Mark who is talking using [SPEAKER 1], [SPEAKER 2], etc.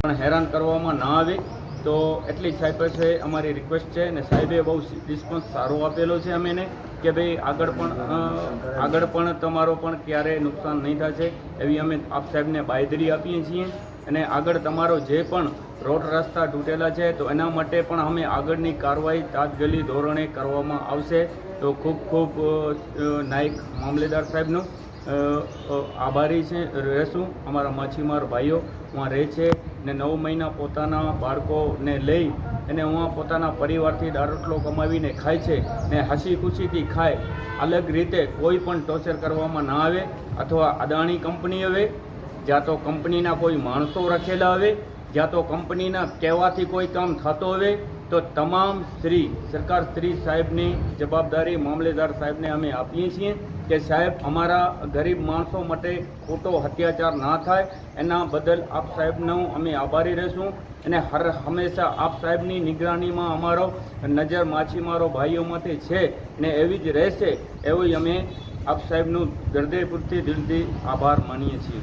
[SPEAKER 1] પણ હેરાન કરવામાં ના આવે તો એટલી સાહેબ પાસે અમારી રિક્વેસ્ટ છે અને સાહેબે બહુ રિસ્પોન્સ સારો આપેલો છે અમેને કે ભાઈ આગળ પણ તમારો પણ ક્યારેય નુકસાન નહીં થશે એવી અમે આપ સાહેબને બાંયધરી આપીએ છીએ અને આગળ તમારો જે પણ રોડ રસ્તા તૂટેલા છે તો એના માટે પણ અમે આગળની કાર્યવાહી તાત્કાલિક ધોરણે કરવામાં આવશે. તો ખૂબ ખૂબ નાયક મામલેદાર સાહેબનો આભારી છે રહેશું. અમારા માછીમાર ભાઈઓ વहाँ રહે છે ને 9 મહિના પોતાના બાળકોને લઈ અને વहाँ પોતાના પરિવારથી દારૂટલો કમાવીને ખાય છે ને હસી ખુશીથી ખાય. અલગ રીતે કોઈ પણ ટોર્ચર કરવામાં ના આવે અથવા અદાણી કંપની આવે જ્યાં તો કંપનીના કોઈ માણસો રખેલા આવે જ્યાં તો કંપનીના કહેવાથી કોઈ કામ થતો આવે તો તમામ સરકાર શ્રી સાહેબની જવાબદારી મામલેદાર સાહેબને અમે આપીએ છીએ કે સાહેબ અમારા ગરીબ માણસો માટે ખોટો અત્યાચાર ના થાય એના બદલ આપ સાહેબનો અમે આભારી રહેશું અને હંમેશા આપ સાહેબની નિગરાનીમાં અમારો નજર માછીમારો ભાઈઓમાંથી છે ને એવી જ રહેશે એવું અમે આપ સાહેબનું હૃદયપૂર્વકથી દિલથી આભાર માનીએ છીએ.